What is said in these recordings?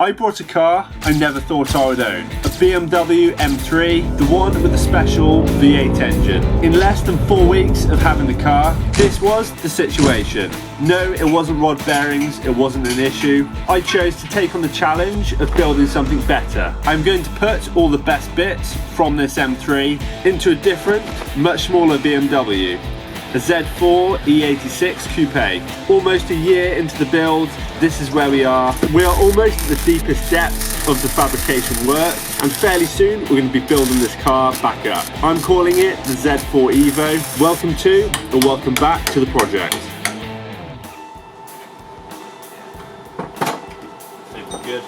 I bought a car I never thought I would own. A BMW M3, the one with the special V8 engine. In less than 4 weeks of having the car, this was the situation. No, it wasn't rod bearings, it wasn't an issue. I chose to take on the challenge of building something better. I'm going to put all the best bits from this M3 into a different, much smaller BMW. A Z4 E86 Coupe. Almost a year into the build, this is where we are. We are almost at the deepest depths of the fabrication work, and fairly soon we're going to be building this car back up. I'm calling it the Z4 EVO. Welcome to, or welcome back to the project. Good.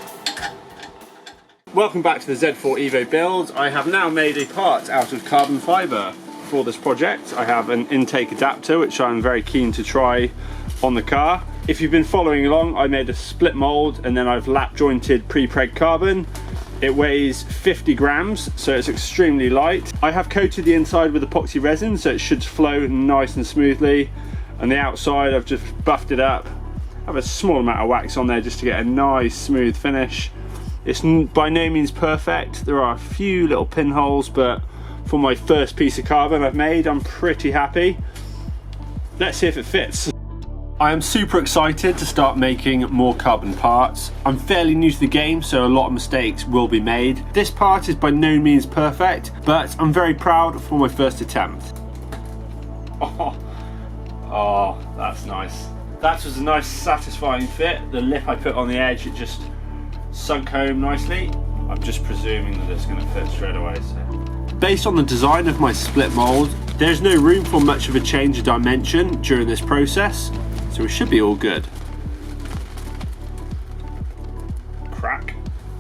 Welcome back to the Z4 EVO build. I have now made a part out of carbon fibre. For this project, I have an intake adapter which I'm very keen to try on the car. If you've been following along, I made a split mold and then I've lap jointed pre-preg carbon. It weighs 50 grams, so it's extremely light. I have coated the inside with epoxy resin so it should flow nice and smoothly, and the outside I've just buffed it up. I have a small amount of wax on there just to get a nice smooth finish. It's by no means perfect. There are a few little pinholes, but for my first piece of carbon I've made, I'm pretty happy. Let's see if it fits. I am super excited to start making more carbon parts. I'm fairly new to the game, so a lot of mistakes will be made. This part is by no means perfect, but I'm very proud for my first attempt. Oh, that's nice. That was a nice satisfying fit. The lip I put on the edge, it just sunk home nicely. I'm just presuming that it's going to fit straight away. So. Based on the design of my split mold, there's no room for much of a change of dimension during this process, so it should be all good. Crack.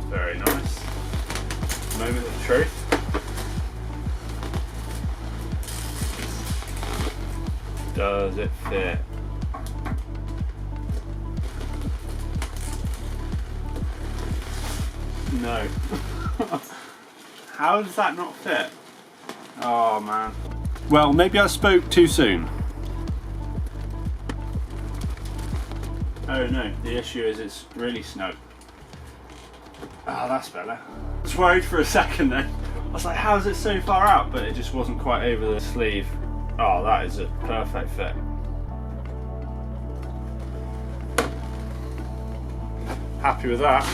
Very nice. Moment of truth. Does it fit? No. How does that not fit? Oh man. Well, maybe I spoke too soon. Oh no, the issue is it's really snug. Ah, that's better. I was worried for a second then. I was like, how is it so far out? But it just wasn't quite over the sleeve. Oh, that is a perfect fit. Happy with that.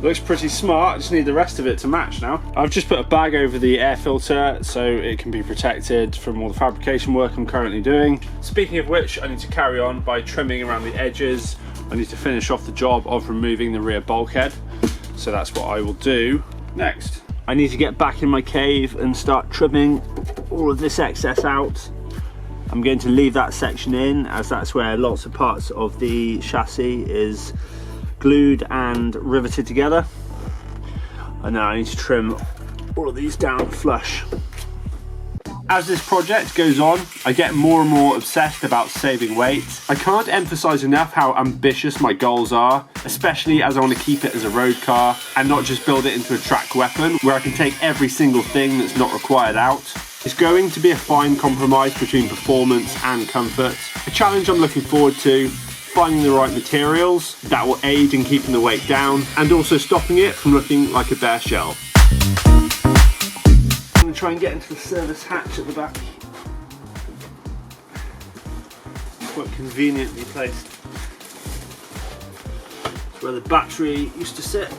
Looks pretty smart, just need the rest of it to match now. I've just put a bag over the air filter so it can be protected from all the fabrication work I'm currently doing. Speaking of which, I need to carry on by trimming around the edges. I need to finish off the job of removing the rear bulkhead. So that's what I will do next. I need to get back in my cave and start trimming all of this excess out. I'm going to leave that section in as that's where lots of parts of the chassis is glued and riveted together, and now I need to trim all of these down flush. As this project goes on, I get more and more obsessed about saving weight. I can't emphasize enough how ambitious my goals are, especially as I want to keep it as a road car and not just build it into a track weapon where I can take every single thing that's not required out. It's going to be a fine compromise between performance and comfort, a challenge I'm looking forward to, finding the right materials that will aid in keeping the weight down and also stopping it from looking like a bare shell. I'm going to try and get into the service hatch at the back. Quite conveniently placed. It's where the battery used to sit.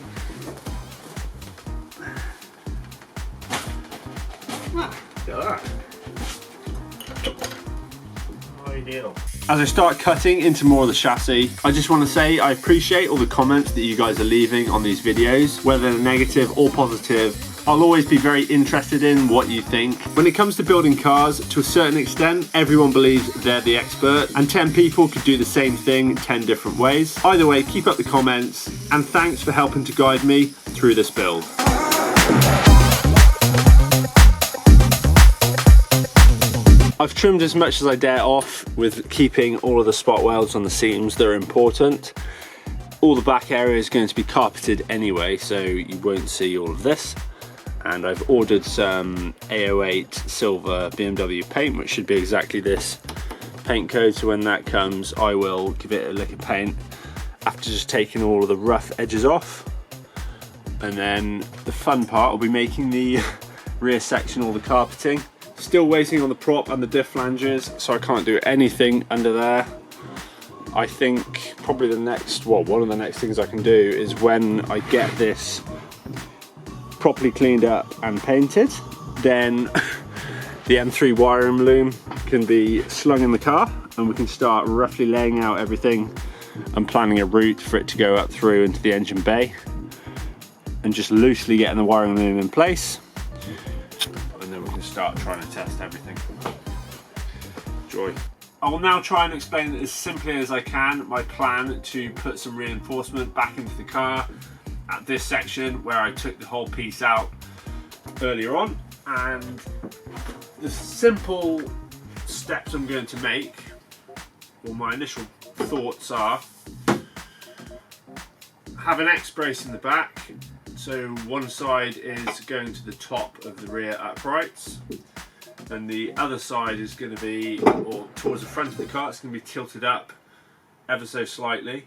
Ah, look at that. Ideal. As I start cutting into more of the chassis, I just want to say I appreciate all the comments that you guys are leaving on these videos, whether they're negative or positive. I'll always be very interested in what you think. When it comes to building cars, to a certain extent, everyone believes they're the expert, and 10 people could do the same thing 10 different ways. Either way, keep up the comments, and thanks for helping to guide me through this build. I've trimmed as much as I dare off with keeping all of the spot welds on the seams that are important. All the back area is going to be carpeted anyway, so you won't see all of this. And I've ordered some A86 silver BMW paint, which should be exactly this paint code, so when that comes I will give it a lick of paint after just taking all of the rough edges off. And then the fun part will be making the rear section, all the carpeting. Still waiting on the prop and the diff flanges, so I can't do anything under there. I think probably the next, well, one of the next things I can do is when I get this properly cleaned up and painted, then the M3 wiring loom can be slung in the car and we can start roughly laying out everything and planning a route for it to go up through into the engine bay, and just loosely getting the wiring loom in place, and then we can start trying to test everything. Joy. I will now try and explain as simply as I can my plan to put some reinforcement back into the car at this section where I took the whole piece out earlier on. And the simple steps I'm going to make, or my initial thoughts are, have an X brace in the back, so one side is going to the top of the rear uprights, and the other side is going to be, or towards the front of the car, it's going to be tilted up ever so slightly,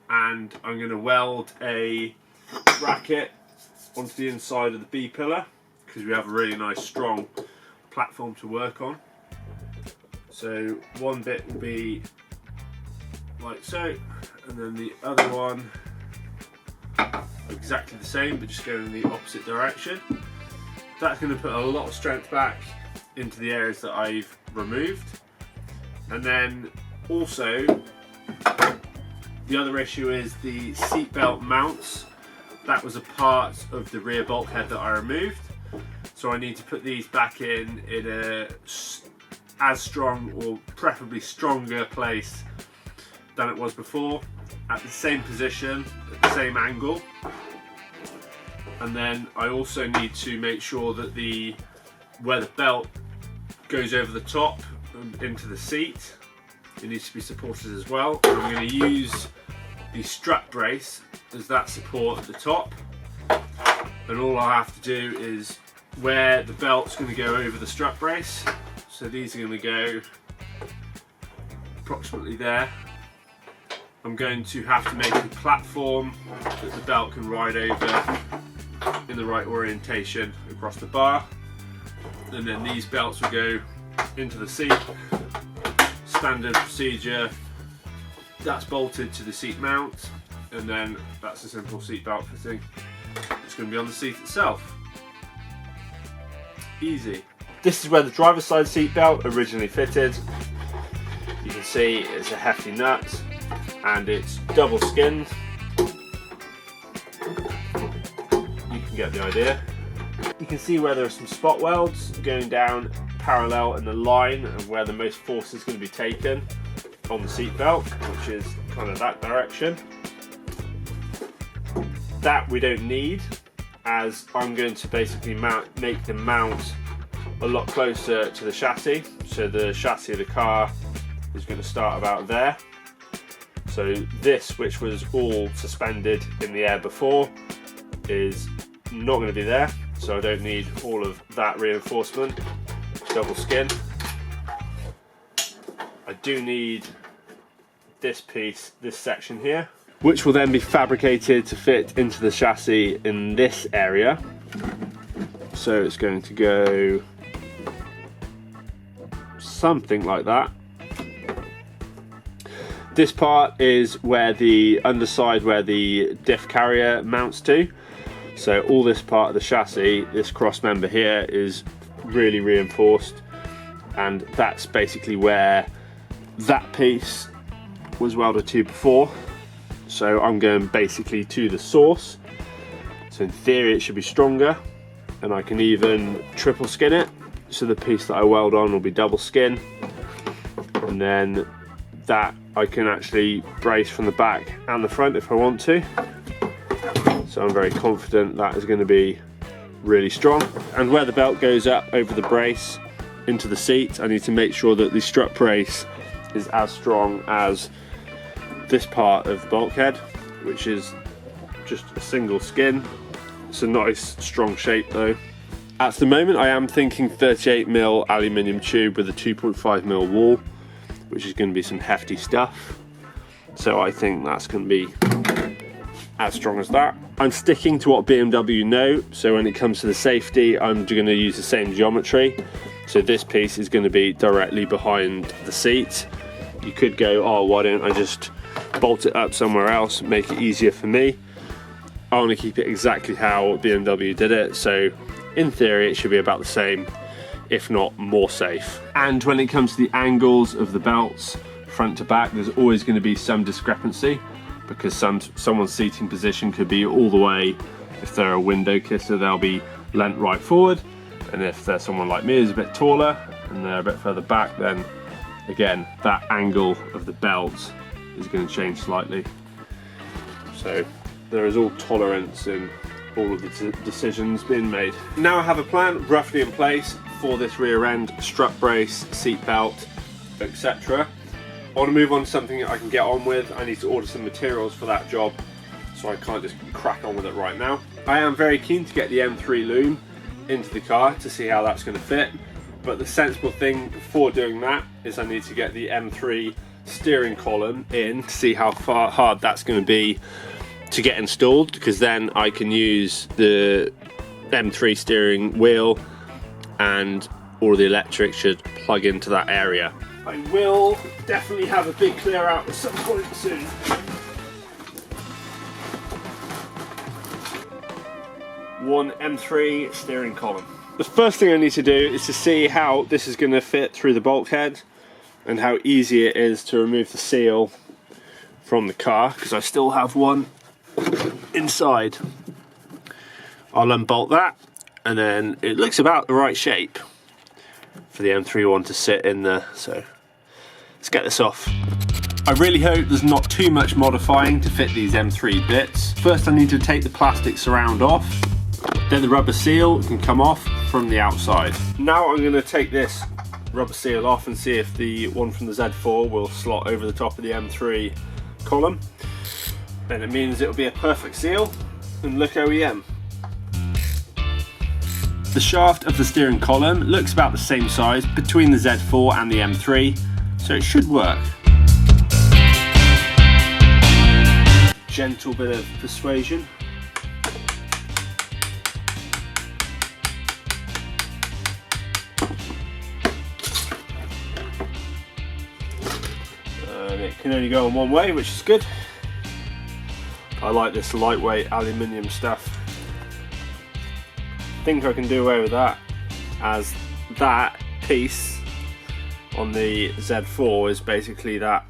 and I'm going to weld a bracket onto the inside of the B pillar because we have a really nice strong platform to work on. So one bit will be like so, and then the other one exactly the same but just going in the opposite direction. That's going to put a lot of strength back into the areas that I've removed. And then also the other issue is the seatbelt mounts. That was a part of the rear bulkhead that I removed, so I need to put these back in a as strong or preferably stronger place than it was before, at the same position, at the same angle. And then I also need to make sure that where the belt goes over the top and into the seat, it needs to be supported as well. And I'm going to use the strut brace as that support at the top, and all I have to do is where the belt's going to go over the strut brace, so these are going to go approximately there. I'm going to have to make a platform that the belt can ride over in the right orientation across the bar, and then these belts will go into the seat. Standard procedure, that's bolted to the seat mount, and then that's a simple seat belt fitting. It's going to be on the seat itself. Easy. This is where the driver's side seat belt originally fitted. You can see it's a hefty nut and it's double skinned. You can get the idea. You can see where there are some spot welds going down parallel in the line of where the most force is going to be taken on the seat belt, which is kind of that direction. That we don't need, as I'm going to basically make the mount a lot closer to the chassis. So the chassis of the car is going to start about there. So this, which was all suspended in the air before, is not going to be there. So I don't need all of that reinforcement. Double skin. I do need this piece, this section here, which will then be fabricated to fit into the chassis in this area. So it's going to go something like that. This part is where the underside, where the diff carrier mounts to. So all this part of the chassis, this cross member here, is really reinforced, and that's basically where that piece was welded to before. So I'm going basically to the source. So in theory it should be stronger, and I can even triple skin it. So the piece that I weld on will be double skin, and then that I can actually brace from the back and the front if I want to. So I'm very confident that is going to be really strong. And where the belt goes up over the brace into the seat, I need to make sure that the strut brace is as strong as this part of the bulkhead, which is just a single skin. It's a nice strong shape though. At the moment I am thinking 38mm aluminium tube with a 2.5mm wall, which is going to be some hefty stuff. So I think that's going to be as strong as that. I'm sticking to what BMW know, so when it comes to the safety, I'm going to use the same geometry. So this piece is going to be directly behind the seat. You could go, oh, why don't I just bolt it up somewhere else, make it easier for me. I want to keep it exactly how BMW did it, so in theory it should be about the same, if not more safe. And when it comes to the angles of the belts, front to back, there's always going to be some discrepancy, because someone's seating position could be all the way, if they're a window kisser, they'll be leant right forward, and if there's someone like me who's a bit taller and they're a bit further back, then again that angle of the belt is going to change slightly. So there is all tolerance in all of the decisions being made. Now I have a plan roughly in place for this rear end, strut brace, seat belt, etc. I want to move on to something that I can get on with. I need to order some materials for that job, so I can't just crack on with it right now. I am very keen to get the M3 loom into the car to see how that's going to fit, but the sensible thing before doing that is I need to get the M3 steering column in to see how hard that's going to be to get installed, because then I can use the M3 steering wheel and all the electric should plug into that area. I will definitely have a big clear out at some point soon. One M3 steering column. The first thing I need to do is to see how this is going to fit through the bulkhead and how easy it is to remove the seal from the car, because I still have one inside. I'll unbolt that, and then it looks about the right shape for the M3 one to sit in there, so let's get this off. I really hope there's not too much modifying to fit these M3 bits. First I need to take the plastic surround off, then the rubber seal can come off from the outside. Now I'm going to take this rubber seal off and see if the one from the Z4 will slot over the top of the M3 column. Then it means it'll be a perfect seal, and look OEM. The shaft of the steering column looks about the same size between the Z4 and the M3, so it should work. Gentle bit of persuasion. And it can only go in one way, which is good. I like this lightweight aluminium stuff. I think I can do away with that, as that piece on the Z4 is basically that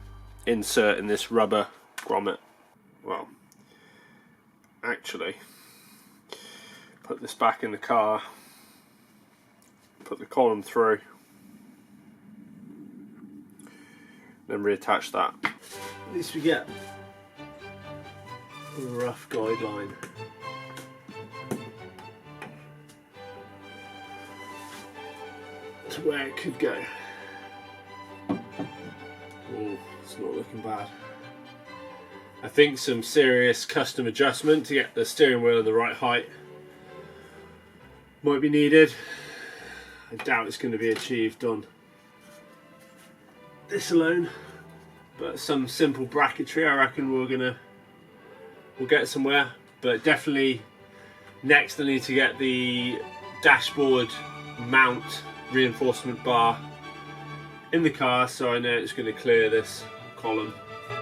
insert in this rubber grommet. Well, actually, put this back in the car, put the column through, then reattach that. At least we get a rough guideline. To where it could go. Oh, it's not looking bad. I think some serious custom adjustment to get the steering wheel in the right height might be needed. I doubt it's going to be achieved on this alone, but some simple bracketry, I reckon we'll get somewhere. But definitely next I need to get the dashboard mount reinforcement bar in the car, so I know it's going to clear this column.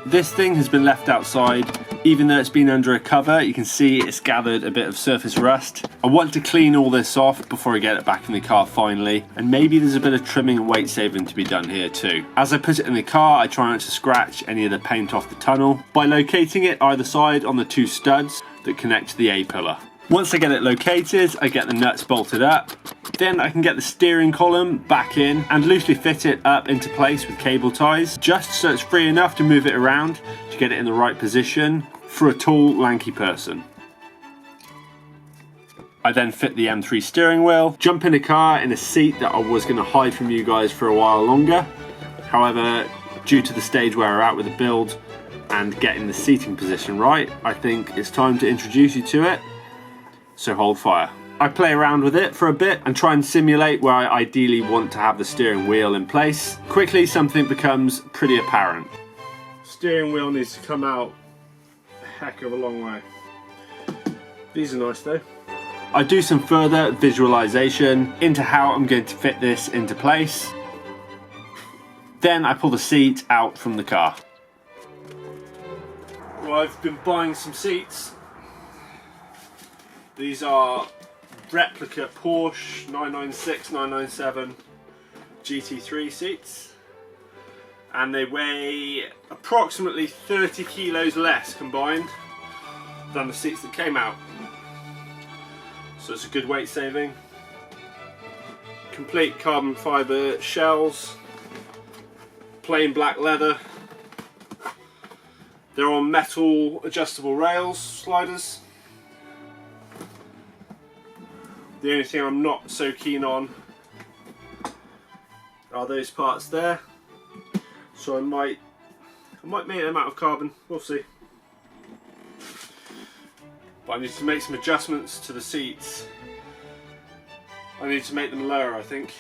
This thing has been left outside. Even though it's been under a cover, you can see it's gathered a bit of surface rust. I want to clean all this off before I get it back in the car finally, and maybe there's a bit of trimming and weight saving to be done here too. As I put it in the car, I try not to scratch any of the paint off the tunnel by locating it either side on the two studs that connect to the A-pillar. Once I get it located, I get the nuts bolted up. Then I can get the steering column back in and loosely fit it up into place with cable ties, just so it's free enough to move it around to get it in the right position for a tall, lanky person. I then fit the M3 steering wheel, jump in the car in a seat that I was going to hide from you guys for a while longer. However, due to the stage where we're at with the build and getting the seating position right, I think it's time to introduce you to it. So hold fire. I play around with it for a bit and try and simulate where I ideally want to have the steering wheel in place. Quickly something becomes pretty apparent. Steering wheel needs to come out a heck of a long way. These are nice though. I do some further visualization into how I'm going to fit this into place. Then I pull the seat out from the car. Well, I've been buying some seats. These are replica Porsche 996, 997 GT3 seats. And they weigh approximately 30 kilos less combined than the seats that came out. So it's a good weight saving. Complete carbon fibre shells, plain black leather. They're on metal adjustable rails, sliders. The only thing I'm not so keen on are those parts there. So I might make them out of carbon, we'll see. But I need to make some adjustments to the seats. I need to make them lower, I think.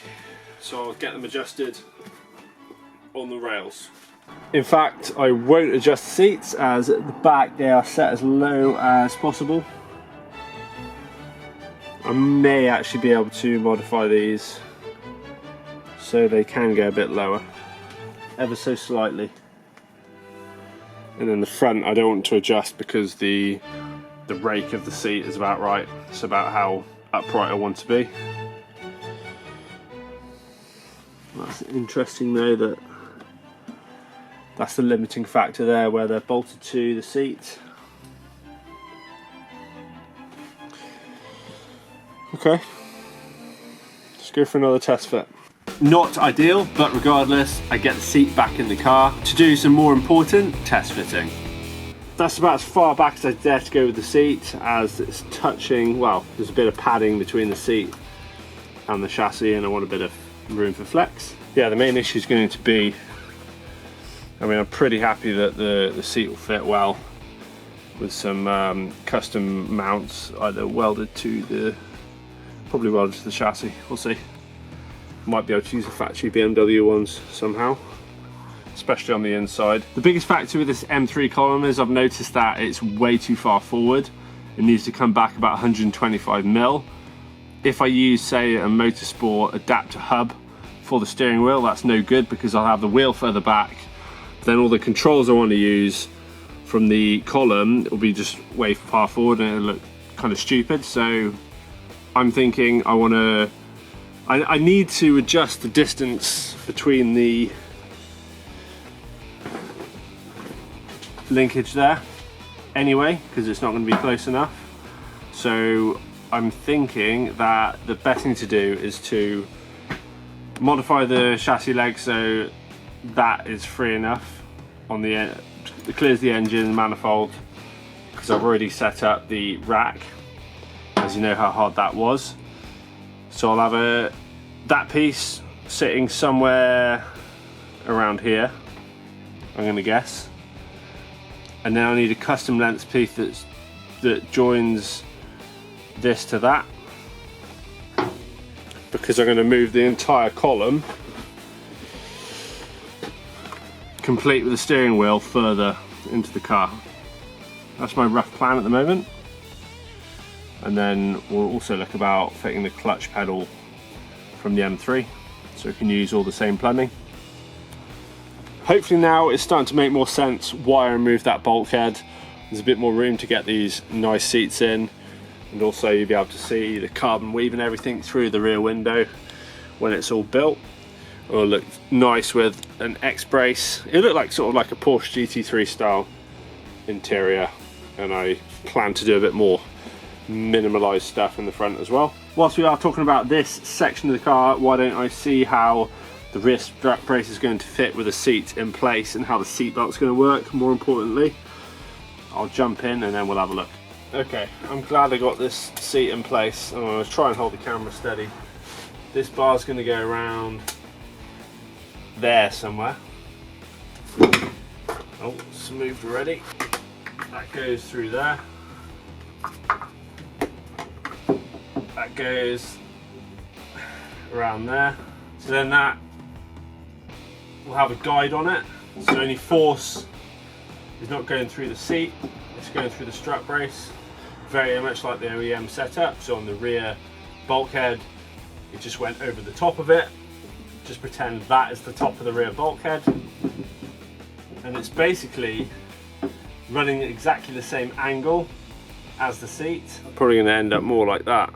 So I'll get them adjusted on the rails. In fact, I won't adjust the seats, as at the back they are set as low as possible. I may actually be able to modify these so they can go a bit lower, ever so slightly. And then the front I don't want to adjust because the rake of the seat is about right. It's about how upright I want to be. That's interesting though, that's the limiting factor there, where they're bolted to the seat. Okay, let's go for another test fit. Not ideal, but regardless, I get the seat back in the car to do some more important test fitting. That's about as far back as I dare to go with the seat, as it's touching, well, there's a bit of padding between the seat and the chassis, and I want a bit of room for flex. Yeah, the main issue is going to be, I mean, I'm pretty happy that the seat will fit well with some custom mounts either welded to the, probably welded to the chassis, we'll see. Might be able to use the factory BMW ones somehow, especially on the inside. The biggest factor with this M3 column is I've noticed that it's way too far forward. It needs to come back about 125 mil. If I use, say, a Motorsport adapter hub for the steering wheel, that's no good because I'll have the wheel further back. Then all the controls I want to use from the column will be just way far forward and it'll look kind of stupid. So I'm thinking I need to adjust the distance between the linkage there anyway, because it's not going to be close enough. So I'm thinking that the best thing to do is to modify the chassis leg so that is free enough on the end, it clears the engine manifold, because I've already set up the rack, as you know how hard that was. So I'll have that piece sitting somewhere around here, I'm going to guess, and then I need a custom length piece that joins this to that, because I'm going to move the entire column complete with the steering wheel further into the car. That's my rough plan at the moment. And then we'll also look about fitting the clutch pedal from the M3 so we can use all the same plumbing. Hopefully now it's starting to make more sense why I removed that bulkhead. There's a bit more room to get these nice seats in, and also you'll be able to see the carbon weave and everything through the rear window when it's all built. It'll look nice with an X-brace. It'll look like sort of like a Porsche GT3 style interior, and I plan to do a bit more minimalised stuff in the front as well. Whilst we are talking about this section of the car, why don't I see how the rear strap brace is going to fit with the seat in place and how the seat belt's going to work. More importantly, I'll jump in and then we'll have a look. Okay, I'm glad I got this seat in place. I'm going to try and hold the camera steady. This bar's going to go around there somewhere. Oh, it's moved already. That goes through there. That goes around there. So then that will have a guide on it. So any force is not going through the seat, it's going through the strut brace, very much like the OEM setup. So on the rear bulkhead, it just went over the top of it. Just pretend that is the top of the rear bulkhead, and it's basically running at exactly the same angle as the seat. Probably going to end up more like that.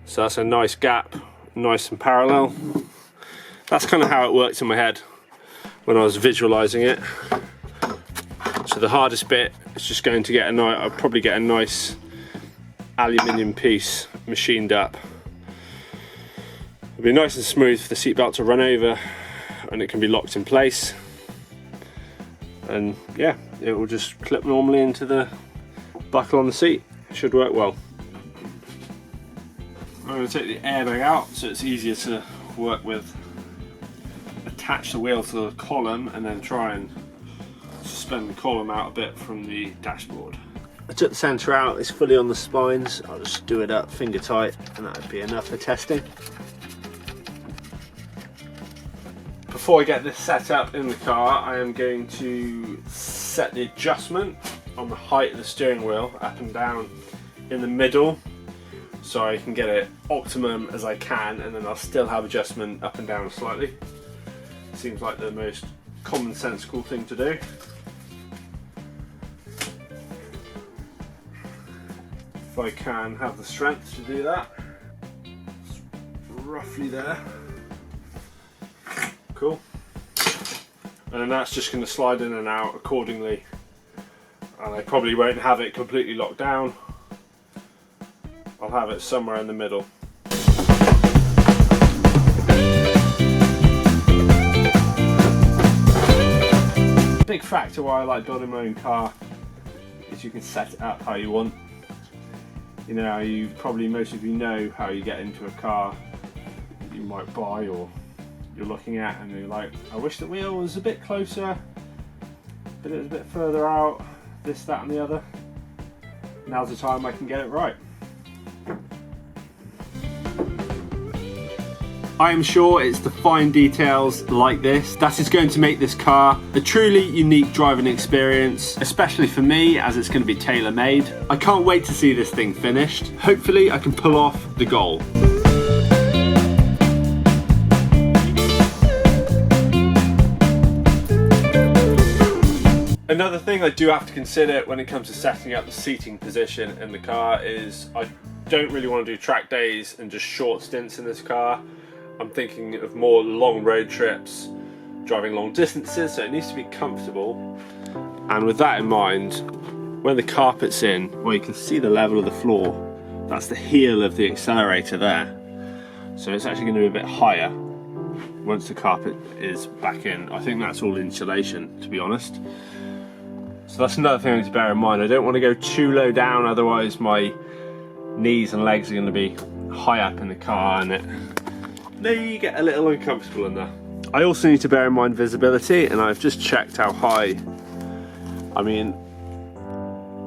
So that's a nice gap, nice and parallel. That's kind of how it worked in my head when I was visualizing it. So the hardest bit is just going to get a nice, I'll probably get a nice aluminium piece machined up. It'll be nice and smooth for the seatbelt to run over, and it can be locked in place. And yeah, it will just clip normally into the buckle on the seat. It should work well. I'm going to take the airbag out so it's easier to work with. Attach the wheel to the column and then try and suspend the column out a bit from the dashboard. I took the centre out, it's fully on the spines. I'll just do it up finger tight and that would be enough for testing. Before I get this set up in the car, I am going to set the adjustment on the height of the steering wheel up and down in the middle, so I can get it optimum as I can, and then I'll still have adjustment up and down slightly. Seems like the most commonsensical thing to do. If I can have the strength to do that, it's roughly there. Cool. And then that's just going to slide in and out accordingly, and I probably won't have it completely locked down. I'll have it somewhere in the middle. Big factor why I like building my own car is you can set it up how you want. You know, most of you know how you get into a car that you might buy or you're looking at, and you're like, I wish the wheel was a bit closer, but it was a bit further out, this, that and the other. Now's the time I can get it right. I am sure it's the fine details like this that is going to make this car a truly unique driving experience, especially for me, as it's going to be tailor-made. I can't wait to see this thing finished. Hopefully I can pull off the goal. Another thing I do have to consider when it comes to setting up the seating position in the car is I don't really want to do track days and just short stints in this car. I'm thinking of more long road trips, driving long distances, so it needs to be comfortable. And with that in mind, when the carpet's in, well, you can see the level of the floor. That's the heel of the accelerator there. So it's actually going to be a bit higher once the carpet is back in. I think that's all insulation, to be honest. So that's another thing I need to bear in mind. I don't want to go too low down, otherwise my knees and legs are going to be high up in the car, and you get a little uncomfortable in there. I also need to bear in mind visibility, and I've just checked how high. I mean,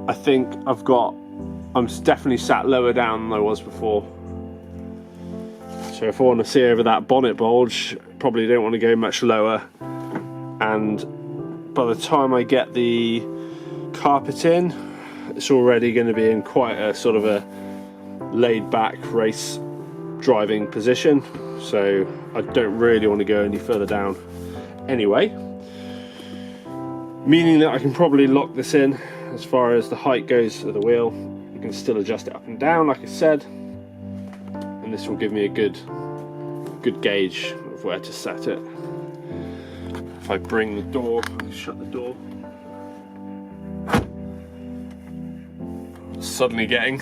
I think I'm definitely sat lower down than I was before. So if I want to see over that bonnet bulge, probably don't want to go much lower. And by the time I get the carpet in, it's already going to be in quite a sort of a laid back race driving position. So I don't really want to go any further down anyway, meaning that I can probably lock this in as far as the height goes of the wheel. You can still adjust it up and down like I said, and this will give me a good gauge of where to set it. If I bring the door, shut the door, suddenly getting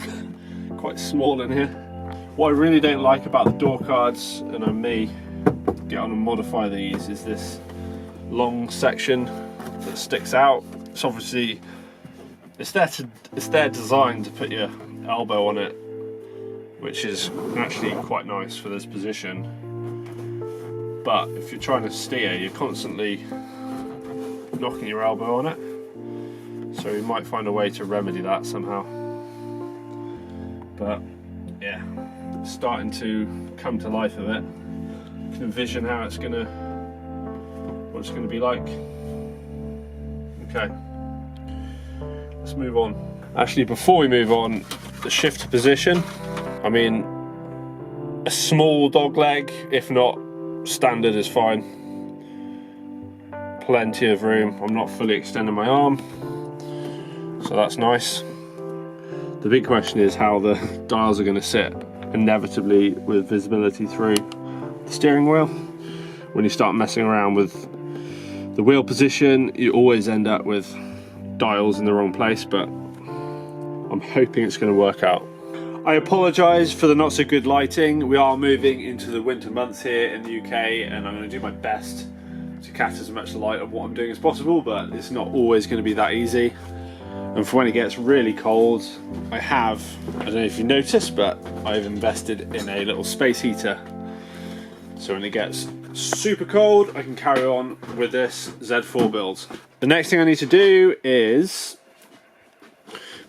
quite small in here. What I really don't like about the door cards, and I may get on and modify these, is this long section that sticks out. It's obviously it's there designed to put your elbow on it, which is actually quite nice for this position. But if you're trying to steer, you're constantly knocking your elbow on it. So you might find a way to remedy that somehow. But yeah, it's starting to come to life of it. You can envision what it's gonna be like. Okay, let's move on. Actually, before we move on, the shifter position, I mean, a small dog leg, if not standard, is fine. Plenty of room. I'm not fully extending my arm, so that's nice. The big question is how the dials are going to sit, inevitably with visibility through the steering wheel. When you start messing around with the wheel position, you always end up with dials in the wrong place, but I'm hoping it's going to work out. I apologise for the not so good lighting. We are moving into the winter months here in the UK, and I'm going to do my best to catch as much light of what I'm doing as possible, but it's not always going to be that easy. And for when it gets really cold, I don't know if you noticed, but I've invested in a little space heater. So when it gets super cold, I can carry on with this Z4 build. The next thing I need to do is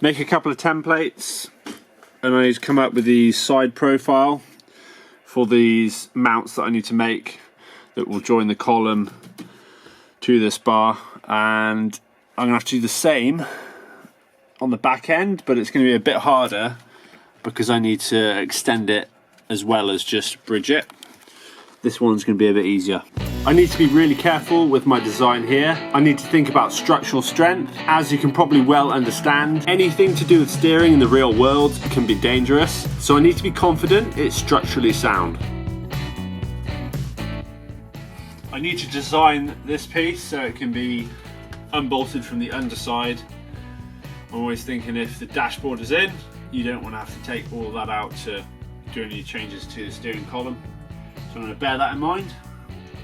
make a couple of templates, and I need to come up with the side profile for these mounts that I need to make that will join the column to this bar, and I'm gonna have to do the same on the back end, but it's going to be a bit harder because I need to extend it as well as just bridge it. This one's going to be a bit easier. I need to be really careful with my design here. I need to think about structural strength. As you can probably well understand, anything to do with steering in the real world can be dangerous, so I need to be confident it's structurally sound. I need to design this piece so it can be unbolted from the underside. I'm always thinking if the dashboard is in, you don't want to have to take all of that out to do any changes to the steering column. So I'm going to bear that in mind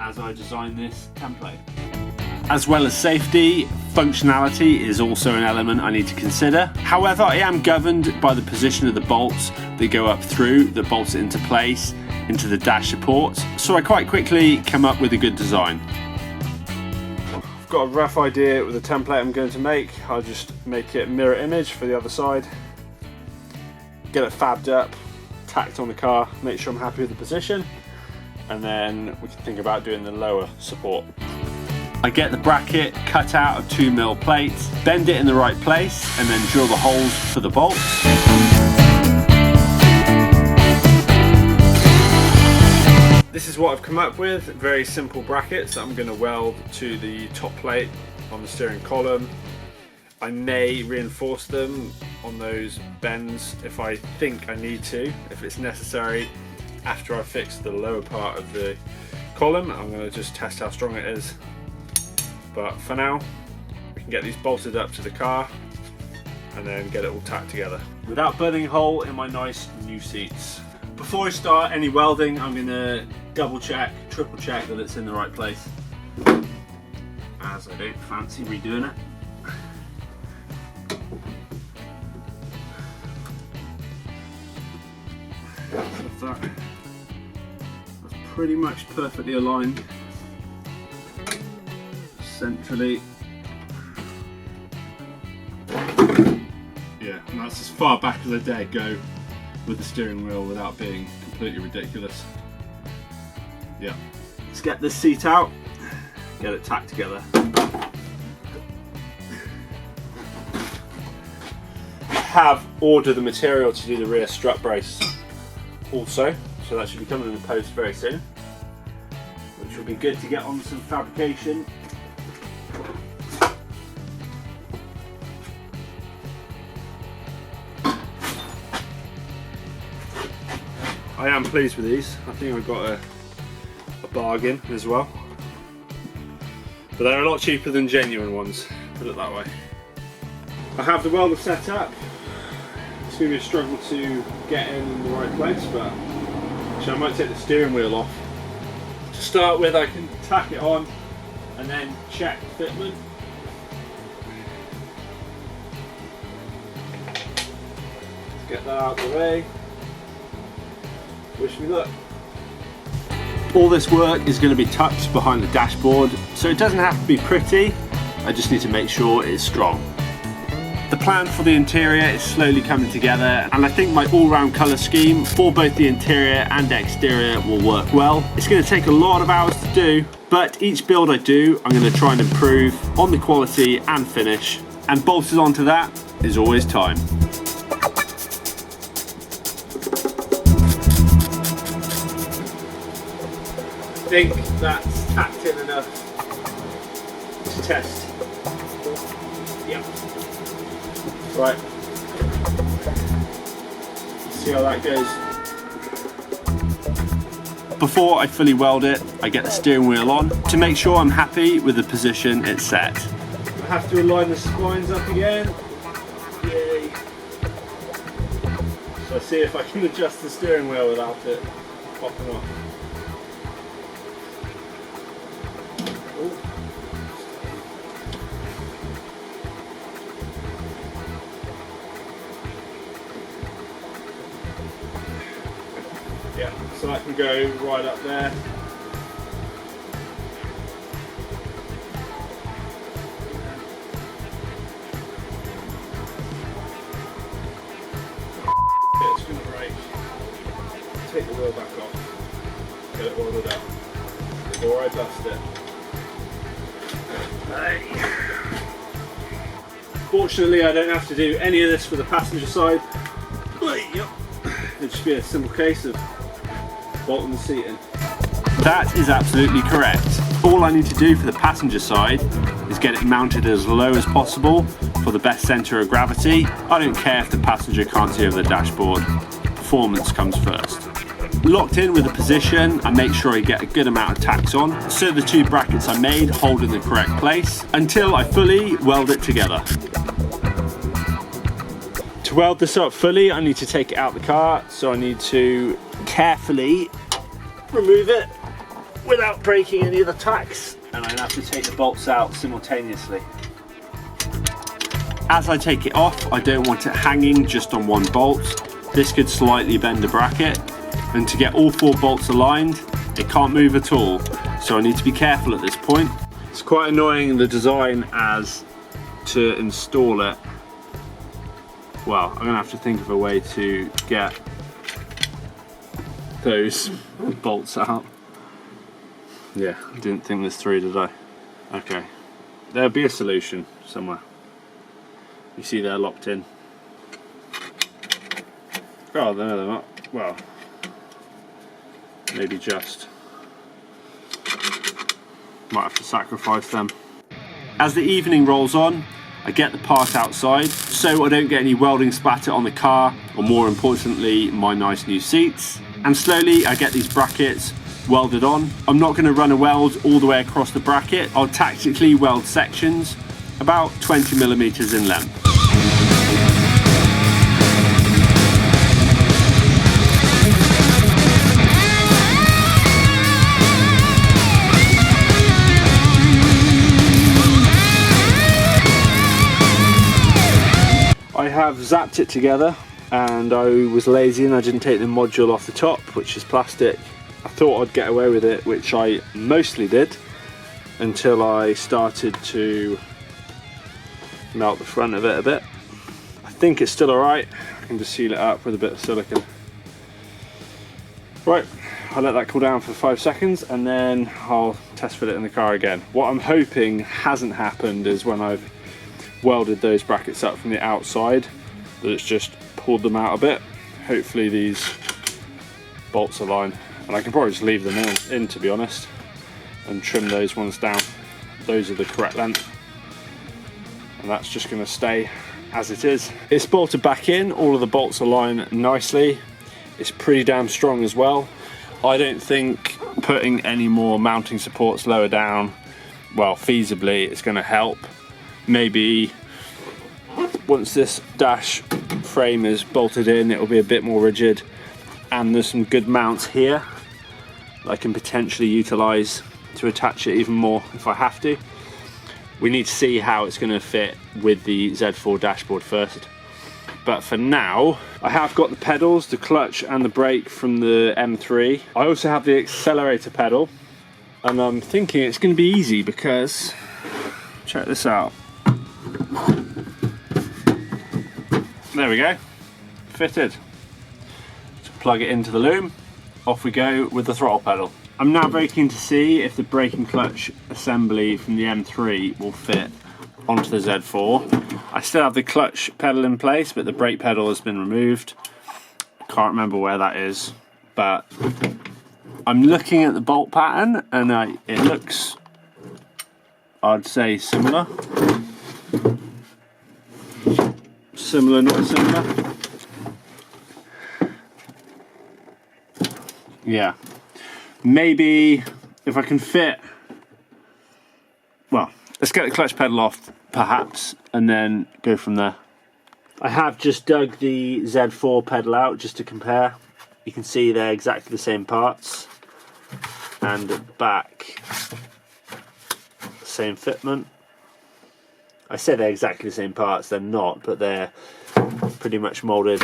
as I design this template. As well as safety, functionality is also an element I need to consider. However, I am governed by the position of the bolts that go up through, that bolts it into place, into the dash supports. So I quite quickly come up with a good design. Got a rough idea with the template I'm going to make. I'll just make it mirror image for the other side, get it fabbed up, tacked on the car, make sure I'm happy with the position, and then we can think about doing the lower support. I get the bracket cut out of 2mm plates, bend it in the right place, and then drill the holes for the bolts. This is what I've come up with, very simple brackets that I'm going to weld to the top plate on the steering column. I may reinforce them on those bends if I think I need to, if it's necessary. After I fix the lower part of the column, I'm going to just test how strong it is. But for now, we can get these bolted up to the car and then get it all tacked together without burning a hole in my nice new seats. Before I start any welding, I'm going to double check, triple check that it's in the right place, as I don't fancy redoing it. That's pretty much perfectly aligned centrally. Yeah, and that's as far back as I dare go with the steering wheel without being completely ridiculous. Yeah. Let's get this seat out, get it tacked together. I have ordered the material to do the rear strut brace also, so that should be coming in the post very soon, which will be good to get on some fabrication. I am pleased with these. I think I got a bargain as well. But they're a lot cheaper than genuine ones, put it that way. I have the welder set up. It's going to be a struggle to get in the right place, but actually I might take the steering wheel off. To start with, I can tack it on and then check fitment. Let's get that out of the way. Wish me luck. All this work is going to be tucked behind the dashboard, so it doesn't have to be pretty, I just need to make sure it's strong. The plan for the interior is slowly coming together, and I think my all-round colour scheme for both the interior and exterior will work well. It's going to take a lot of hours to do, But each build I do, I'm going to try and improve on the quality and finish, and bolted onto that is always time. I think that's tacked in enough to test. Yeah. Right. Let's see how that goes. Before I fully weld it, I get the steering wheel on to make sure I'm happy with the position it's set. I have to align the spines up again. Yay. So I see if I can adjust the steering wheel without it popping off. Yeah, so that can go right up there. It's going to break. Take the wheel back off. Get it oiled up before I dust it. Fortunately, I don't have to do any of this for the passenger side. It'd just be a simple case of bolting the seat in. That is absolutely correct. All I need to do for the passenger side is get it mounted as low as possible for the best centre of gravity. I don't care if the passenger can't see over the dashboard. Performance comes first. Locked in with the position, I make sure I get a good amount of tacks on, so the two brackets I made hold in the correct place until I fully weld it together. To weld this up fully, I need to take it out of the car, so I need to carefully remove it without breaking any of the tacks, and I have to take the bolts out simultaneously. As I take it off, I don't want it hanging just on one bolt. This could slightly bend the bracket, and to get all four bolts aligned, it can't move at all, so I need to be careful at this point. It's quite annoying, the design as to install it. Well, I'm gonna have to think of a way to get those bolts out. Yeah, I didn't think this through, did I? Okay, there'll be a solution somewhere. You see they're locked in. Oh, no, they're not. Well, maybe just. Might have to sacrifice them. As the evening rolls on, I get the part outside so I don't get any welding splatter on the car, or more importantly, my nice new seats. And slowly I get these brackets welded on. I'm not going to run a weld all the way across the bracket. I'll tactically weld sections about 20mm in length. I have zapped it together, and I was lazy and I didn't take the module off the top, which is plastic. I thought I'd get away with it, which I mostly did, until I started to melt the front of it a bit. I think it's still alright. I can just seal it up with a bit of silicone. Right, I'll let that cool down for 5 seconds and then I'll test fit it in the car again. What I'm hoping hasn't happened is when I've welded those brackets up from the outside, that it's just pulled them out a bit. Hopefully these bolts align, and I can probably just leave them in to be honest, and trim those ones down. Those are the correct length, and that's just going to stay as it is. It's bolted back in, all of the bolts align nicely. It's pretty damn strong as well. I don't think putting any more mounting supports lower down, well, feasibly, it's going to help. Maybe once this dash frame is bolted in, it will be a bit more rigid, and there's some good mounts here that I can potentially utilize to attach it even more if I have to. We need to see how it's going to fit with the Z4 dashboard first, but for now I have got the pedals, the clutch and the brake from the M3. I also have the accelerator pedal, and I'm thinking it's going to be easy because check this out. There we go, fitted. So plug it into the loom, off we go with the throttle pedal. I'm now very keen to see if the brake and clutch assembly from the M3 will fit onto the Z4. I still have the clutch pedal in place, but the brake pedal has been removed. Can't remember where that is, but I'm looking at the bolt pattern and it looks, I'd say, similar. Similar, not similar. Yeah. Maybe if I can fit, well, let's get the clutch pedal off perhaps and then go from there. I have just dug the Z4 pedal out just to compare. You can see they're exactly the same parts, and at the back, same fitment. I say they're exactly the same parts, they're not, but they're pretty much molded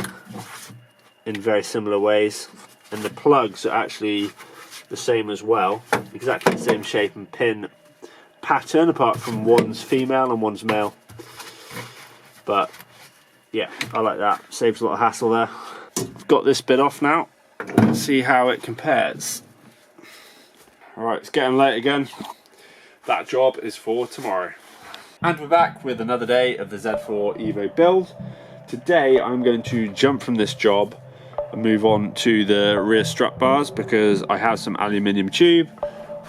in very similar ways, and the plugs are actually the same as well, exactly the same shape and pin pattern, apart from one's female and one's male. But yeah, I like that, saves a lot of hassle there. I've got this bit off now, let's see how it compares. Alright, it's getting late again, that job is for tomorrow. And we're back with another day of the Z4 EVO build. Today I'm going to jump from this job and move on to the rear strut bars, because I have some aluminium tube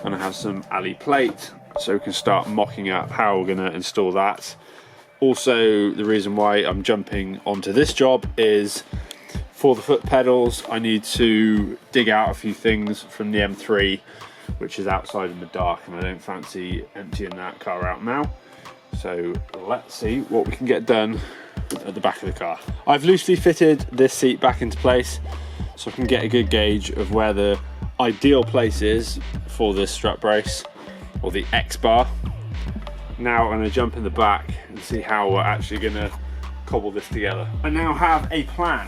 and I have some ali plate, so we can start mocking up how we're going to install that. Also, the reason why I'm jumping onto this job is for the foot pedals I need to dig out a few things from the M3 which is outside in the dark, and I don't fancy emptying that car out now. So let's see what we can get done at the back of the car. I've loosely fitted this seat back into place so I can get a good gauge of where the ideal place is for this strut brace, or the X bar. Now I'm going to jump in the back and see how we're actually going to cobble this together. I now have a plan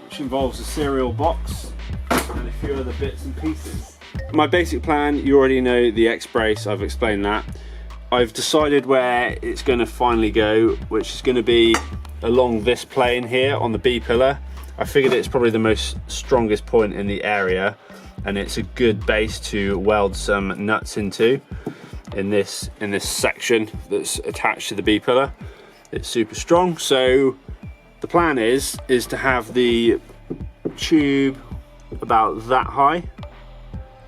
which involves a cereal box and a few other bits and pieces. My basic plan, you already know the X brace, I've explained that. I've decided where it's going to finally go, which is going to be along this plane here on the B pillar. I figured it's probably the most strongest point in the area, and it's a good base to weld some nuts into in this section that's attached to the B pillar. It's super strong, so the plan is to have the tube about that high,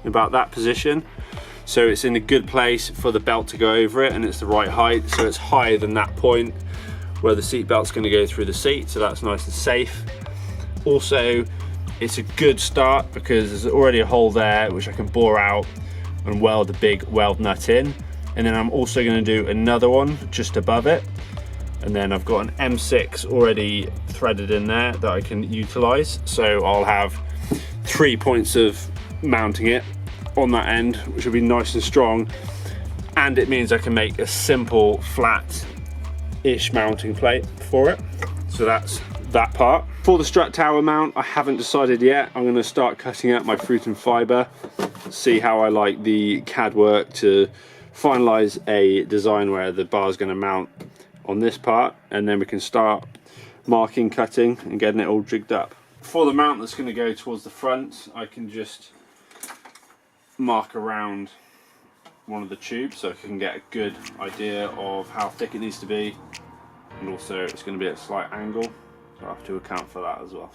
about that position, so it's in a good place for the belt to go over it, and it's the right height, so it's higher than that point where the seat belt's going to go through the seat, so that's nice and safe. Also, it's a good start because there's already a hole there which I can bore out and weld a big weld nut in, and then I'm also going to do another one just above it, and then I've got an M6 already threaded in there that I can utilize, so I'll have 3 points of mounting it on that end, which will be nice and strong, and it means I can make a simple flat-ish mounting plate for it. So that's that part. For the strut tower mount, I haven't decided yet. I'm going to start cutting up my fruit and fibre, see how I like the CAD work to finalise a design where the bar is going to mount on this part, and then we can start marking, cutting and getting it all jigged up. For the mount that's going to go towards the front, I can just mark around one of the tubes so I can get a good idea of how thick it needs to be, and also it's going to be at a slight angle, so I have to account for that as well.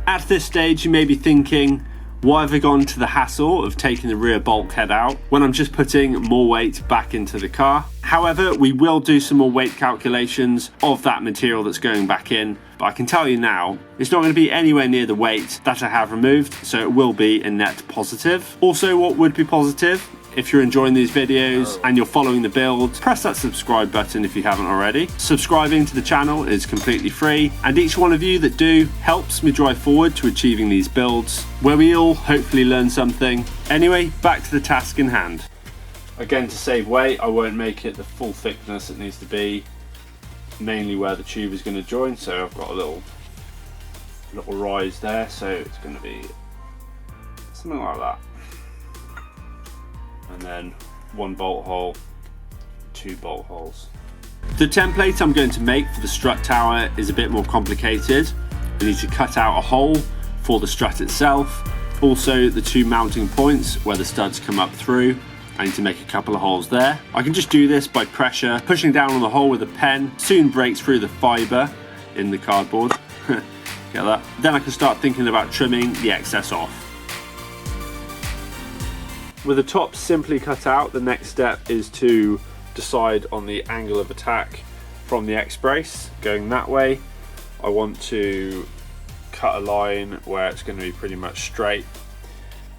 At this stage you may be thinking, why have I gone to the hassle of taking the rear bulkhead out when I'm just putting more weight back into the car? However, we will do some more weight calculations of that material that's going back in, but I can tell you now, it's not going to be anywhere near the weight that I have removed, so it will be a net positive. Also, what would be positive, if you're enjoying these videos and you're following the build, press that subscribe button if you haven't already. Subscribing to the channel is completely free, and each one of you that do helps me drive forward to achieving these builds, where we all hopefully learn something. Anyway, back to the task in hand. Again, to save weight, I won't make it the full thickness it needs to be, mainly where the tube is going to join, so I've got a little rise there, so it's going to be something like that. And then 1 bolt hole, 2 bolt holes. The template I'm going to make for the strut tower is a bit more complicated. I need to cut out a hole for the strut itself, Also the two mounting points where the studs come up through, I need to make a couple of holes there. I can just do this by pressure, pushing down on the hole with a pen, soon breaks through the fibre in the cardboard. Get that? Then I can start thinking about trimming the excess off. With the top simply cut out, the next step is to decide on the angle of attack from the X-brace. Going that way, I want to cut a line where it's going to be pretty much straight,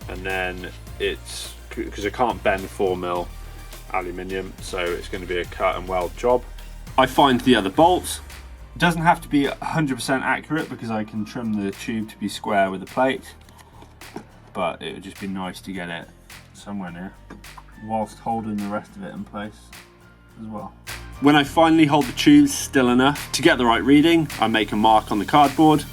and then it's because I can't bend 4mm aluminium, so it's going to be a cut and weld job. I find the other bolts. It doesn't have to be 100% accurate because I can trim the tube to be square with the plate, but it would just be nice to get it somewhere near whilst holding the rest of it in place as well. When I finally hold the tubes still enough to get the right reading, I make a mark on the cardboard.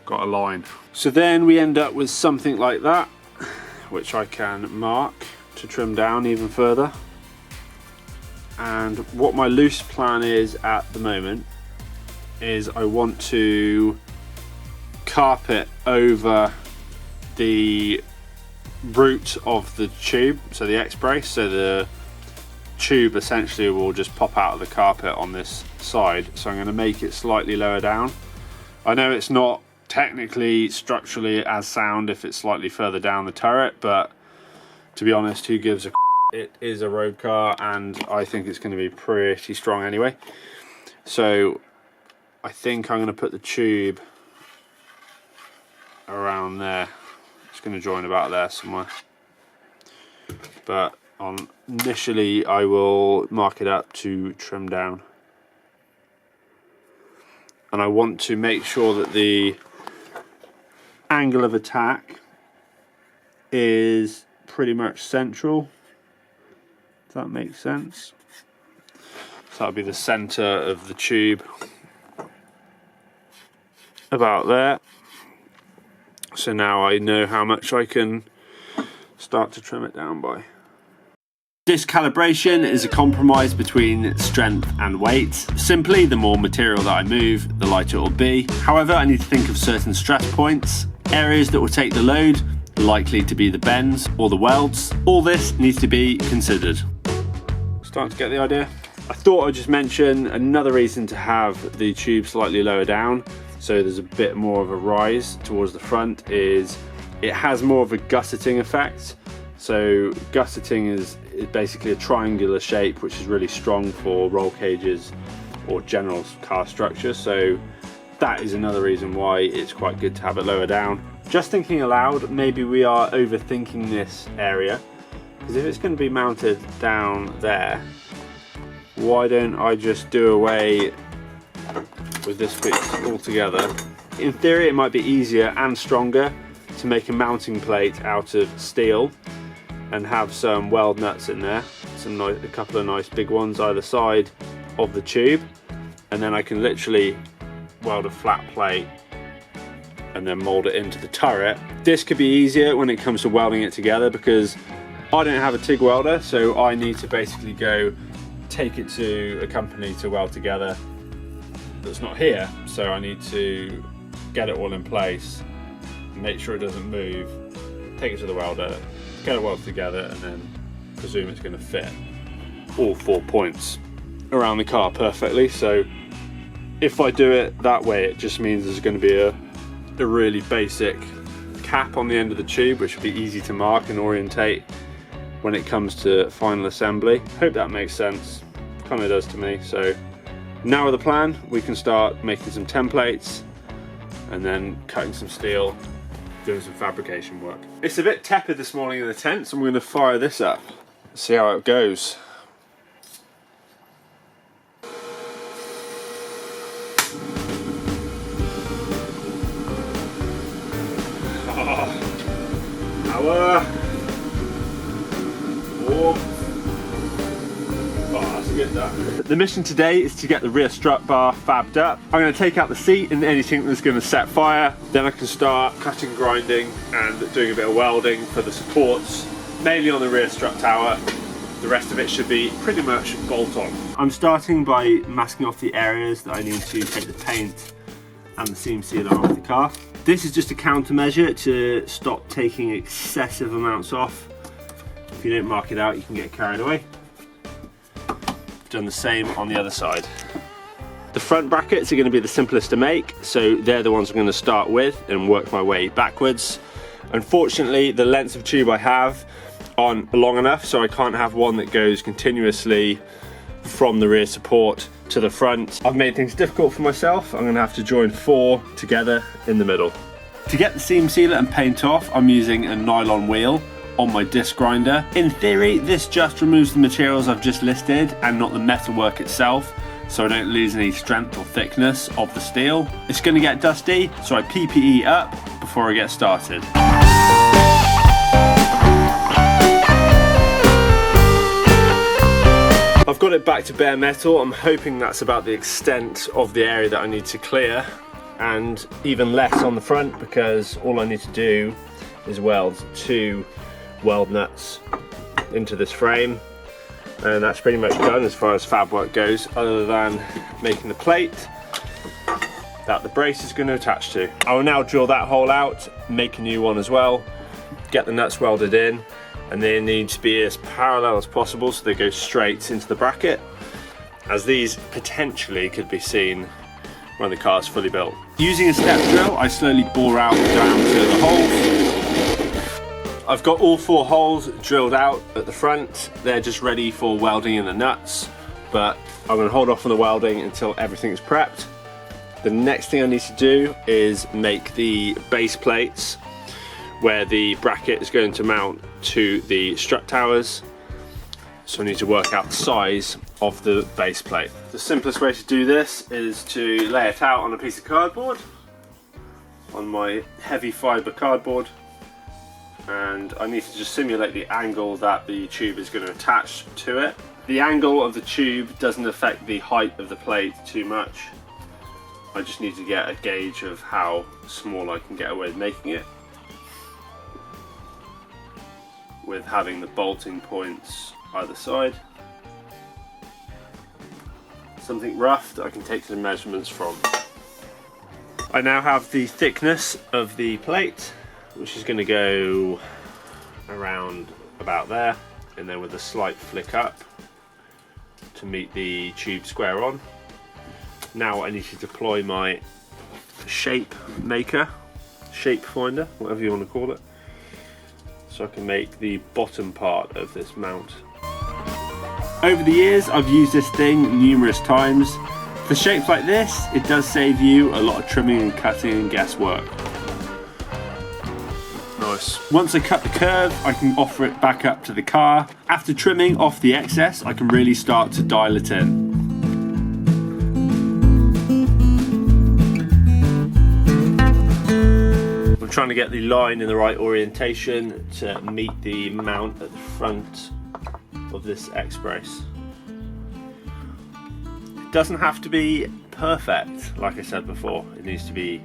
Got a line. So then we end up with something like that, which I can mark to trim down even further. And what my loose plan is at the moment is I want to carpet over the root of the tube, so the X-brace, so the tube essentially will just pop out of the carpet on this side. So I'm going to make it slightly lower down. I know it's not technically structurally as sound if it's slightly further down the turret, but to be honest, who gives a it is a road car and I think it's going to be pretty strong anyway. So I think I'm going to put the tube around there. It's going to join about there somewhere, but initially I will mark it up to trim down, and I want to make sure that the angle of attack is pretty much central, if that makes sense. So that'll be the center of the tube, about there. So now I know how much I can start to trim it down by. This calibration is a compromise between strength and weight. Simply, the more material that I move, the lighter it will be. However, I need to think of certain stress points, areas that will take the load, likely to be the bends or the welds. All this needs to be considered. Starting to get the idea? I thought I'd just mention another reason to have the tube slightly lower down, so there's a bit more of a rise towards the front, is it has more of a gusseting effect. So gusseting is basically a triangular shape which is really strong for roll cages or general car structure, so that is another reason why it's quite good to have it lower down. Just thinking aloud, maybe we are overthinking this area, because if it's going to be mounted down there, why don't I just do away with this bit altogether? In theory it might be easier and stronger to make a mounting plate out of steel and have some weld nuts in there, a couple of nice big ones either side of the tube, and then I can literally weld a flat plate and then mold it into the turret. This could be easier when it comes to welding it together, because I don't have a TIG welder, so I need to basically go take it to a company to weld together that's not here. So I need to get it all in place, make sure it doesn't move, take it to the welder, get it welded together, and then presume it's going to fit all 4 points around the car perfectly. So if I do it that way, it just means there's going to be a really basic cap on the end of the tube, which will be easy to mark and orientate when it comes to final assembly. Hope that makes sense. Kind of does to me. So now with the plan, we can start making some templates and then cutting some steel, doing some fabrication work. It's a bit tepid this morning in the tent, so I'm going to fire this up, see how it goes. Power. Warm. Oh, that's good, that. The mission today is to get the rear strut bar fabbed up. I'm going to take out the seat and anything that's going to set fire. Then I can start cutting, grinding and doing a bit of welding for the supports, mainly on the rear strut tower. The rest of it should be pretty much bolt on. I'm starting by masking off the areas that I need to take the paint and the seam sealer off the car. This is just a countermeasure to stop taking excessive amounts off. If you don't mark it out, you can get carried away. I've done the same on the other side. The front brackets are going to be the simplest to make, so they're the ones I'm going to start with and work my way backwards. Unfortunately, the lengths of tube I have aren't long enough, so I can't have one that goes continuously from the rear support to the front. I've made things difficult for myself. I'm going to have to join 4 together in the middle. To get the seam sealer and paint off, I'm using a nylon wheel on my disc grinder. In theory, this just removes the materials I've just listed and not the metalwork itself, so I don't lose any strength or thickness of the steel. It's going to get dusty, so I PPE up before I get started. I've got it back to bare metal. I'm hoping that's about the extent of the area that I need to clear, and even less on the front, because all I need to do is weld 2 weld nuts into this frame, and that's pretty much done as far as fab work goes, other than making the plate that the brace is going to attach to. I will now drill that hole out, make a new one as well, get the nuts welded in, and they need to be as parallel as possible so they go straight into the bracket, as these potentially could be seen when the car is fully built. Using a step drill, I slowly bore out the diameter of the holes. I've got all 4 holes drilled out at the front. They're just ready for welding in the nuts, but I'm going to hold off on the welding until everything's prepped. The next thing I need to do is make the base plates where the bracket is going to mount to the strut towers. So I need to work out the size of the base plate. The simplest way to do this is to lay it out on a piece of cardboard, on my heavy fibre cardboard, and I need to just simulate the angle that the tube is going to attach to it. The angle of the tube doesn't affect the height of the plate too much. I just need to get a gauge of how small I can get away with making it, with having the bolting points either side. Something rough that I can take some measurements from. I now have the thickness of the plate, which is going to go around about there, and then with a slight flick up to meet the tube square on. Now I need to deploy my shape maker, shape finder, whatever you want to call it, so I can make the bottom part of this mount. Over the years I've used this thing numerous times. For shapes like this, it does save you a lot of trimming and cutting and guesswork. Nice. Once I cut the curve, I can offer it back up to the car. After trimming off the excess, I can really start to dial it in. I'm trying to get the line in the right orientation to meet the mount at the front of this X-brace. It doesn't have to be perfect, like I said before. It needs to be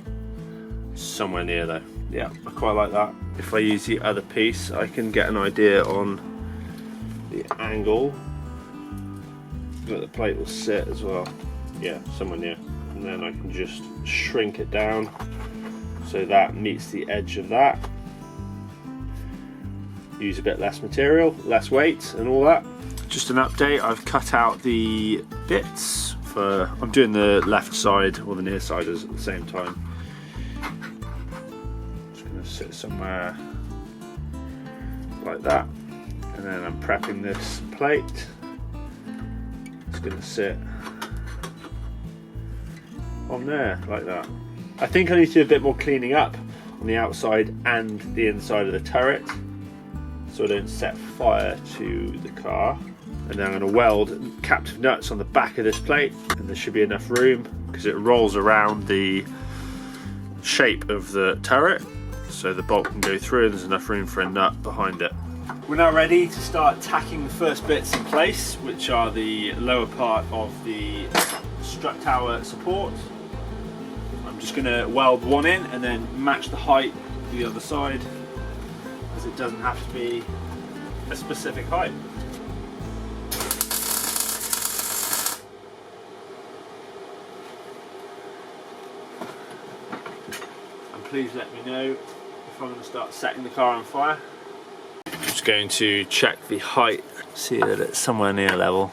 somewhere near though. Yeah, I quite like that. If I use the other piece, I can get an idea on the angle that the plate will sit as well. Yeah, somewhere near. And then I can just shrink it down so that meets the edge of that. Use a bit less material, less weight and all that. Just an update, I've cut out the bits for, I'm doing the left side or the near siders at the same time. Just gonna sit somewhere like that. And then I'm prepping this plate. It's gonna sit on there like that. I think I need to do a bit more cleaning up on the outside and the inside of the turret, so I don't set fire to the car. And then I'm going to weld captive nuts on the back of this plate, and there should be enough room because it rolls around the shape of the turret, so the bolt can go through and there's enough room for a nut behind it. We're now ready to start tacking the first bits in place, which are the lower part of the strut tower support. I'm just going to weld one in and then match the height to the other side, as it doesn't have to be a specific height. please let me know if I'm going to start setting the car on fire. Just going to check the height, see that it's somewhere near level.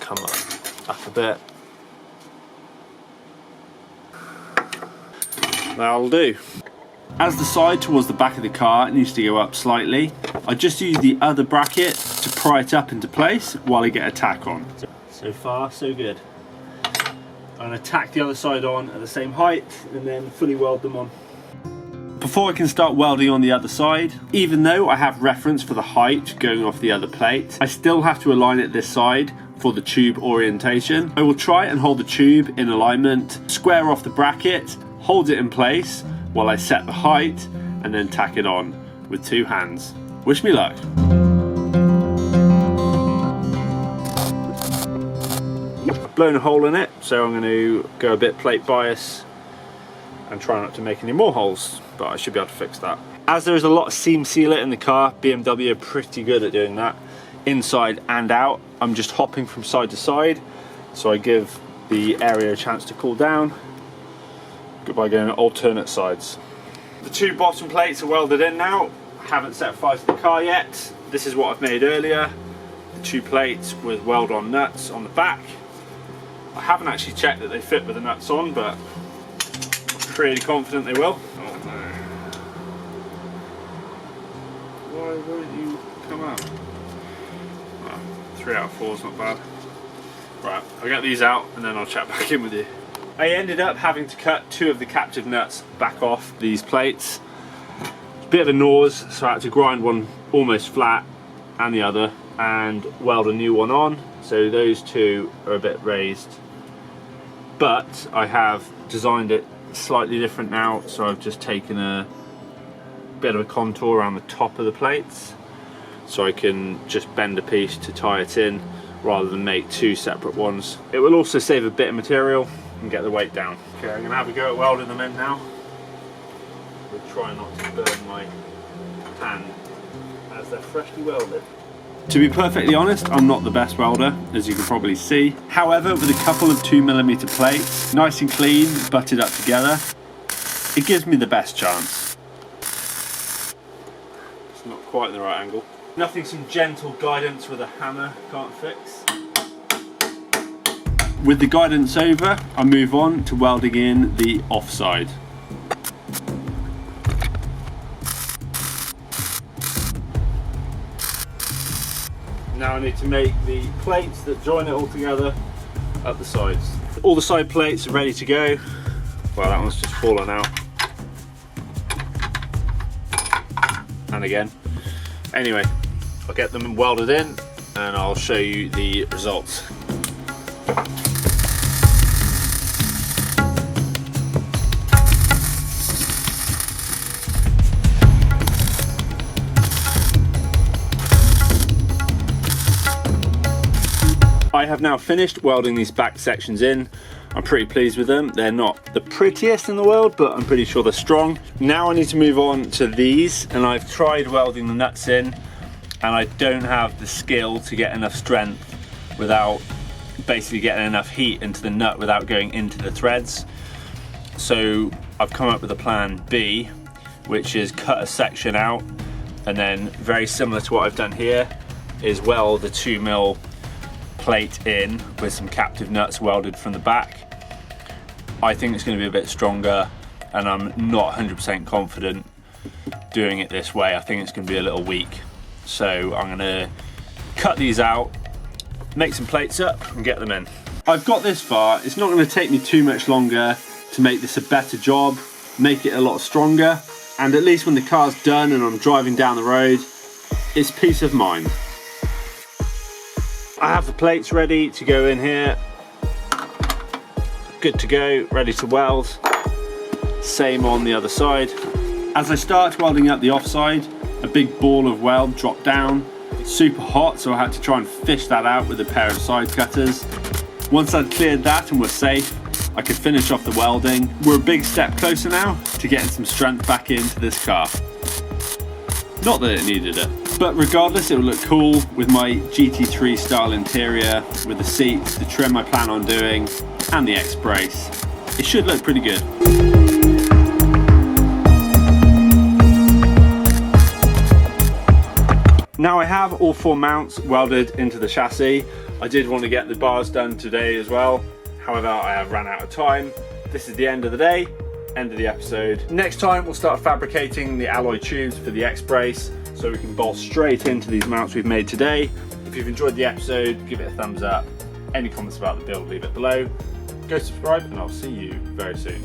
Come up a bit. That'll do. As the side towards the back of the car needs to go up slightly, I just use the other bracket to pry it up into place while I get a tack on. So far, so good. I'm going to tack the other side on at the same height and then fully weld them on. Before I can start welding on the other side, even though I have reference for the height going off the other plate, I still have to align it this side for the tube orientation. I will try and hold the tube in alignment, square off the bracket, hold it in place while I set the height and then tack it on with two hands. Wish me luck. I've blown a hole in it, so I'm going to go a bit plate bias and try not to make any more holes, but I should be able to fix that. As there is a lot of seam sealer in the car, BMW are pretty good at doing that, inside and out. I'm just hopping from side to side, so I give the area a chance to cool down by going alternate sides. The two bottom plates are welded in now. I haven't set fire to the car yet. This is what I've made earlier. The two plates with weld-on nuts on the back. I haven't actually checked that they fit with the nuts on, but I'm pretty confident they will. Oh no. Why won't you come out? Well, 3 out of 4 is not bad. Right, I'll get these out and then I'll chat back in with you. I ended up having to cut 2 of the captive nuts back off these plates. Bit of a nose, so I had to grind one almost flat and the other and weld a new one on. So those 2 are a bit raised. But I have designed it slightly different now, so I've just taken a bit of a contour around the top of the plates so I can just bend a piece to tie it in rather than make 2 separate ones. It will also save a bit of material and get the weight down. Okay, I'm going to have a go at welding them in now. We'll try not to burn my hand as they're freshly welded. To be perfectly honest, I'm not the best welder, as you can probably see. However, with a couple of 2mm plates, nice and clean, butted up together, it gives me the best chance. It's not quite in the right angle. Nothing some gentle guidance with a hammer can't fix. With the guidance over, I move on to welding in the offside. Now I need to make the plates that join it all together at the sides. All the side plates are ready to go. Well, that one's just fallen out. And again. Anyway, I'll get them welded in and I'll show you the results. I have now finished welding these back sections in. I'm pretty pleased with them. They're not the prettiest in the world, but I'm pretty sure they're strong. Now I need to move on to these, and I've tried welding the nuts in, and I don't have the skill to get enough strength without basically getting enough heat into the nut without going into the threads. So I've come up with a plan B, which is cut a section out, and then very similar to what I've done here, is weld the 2mm plate in with some captive nuts welded from the back. I think it's going to be a bit stronger, and I'm not 100% confident doing it this way. I think it's going to be a little weak. So I'm going to cut these out, make some plates up and get them in. I've got this far. It's not going to take me too much longer to make this a better job, make it a lot stronger, and at least when the car's done and I'm driving down the road, it's peace of mind. I have the plates ready to go in here. Good to go, ready to weld. Same on the other side. As I start welding up the offside, a big ball of weld dropped down. It's super hot, so I had to try and fish that out with a pair of side cutters. Once I'd cleared that and was safe, I could finish off the welding. We're a big step closer now to getting some strength back into this car. Not that it needed it. But regardless, it will look cool with my GT3 style interior, with the seats, the trim I plan on doing, and the X-brace. It should look pretty good. Now I have all 4 mounts welded into the chassis. I did want to get the bars done today as well. However, I have ran out of time. This is the end of the day, end of the episode. Next time we'll start fabricating the alloy tubes for the X-brace so we can bolt straight into these mounts we've made today. If you've enjoyed the episode, give it a thumbs up. Any comments about the build, leave it below. Go subscribe and I'll see you very soon.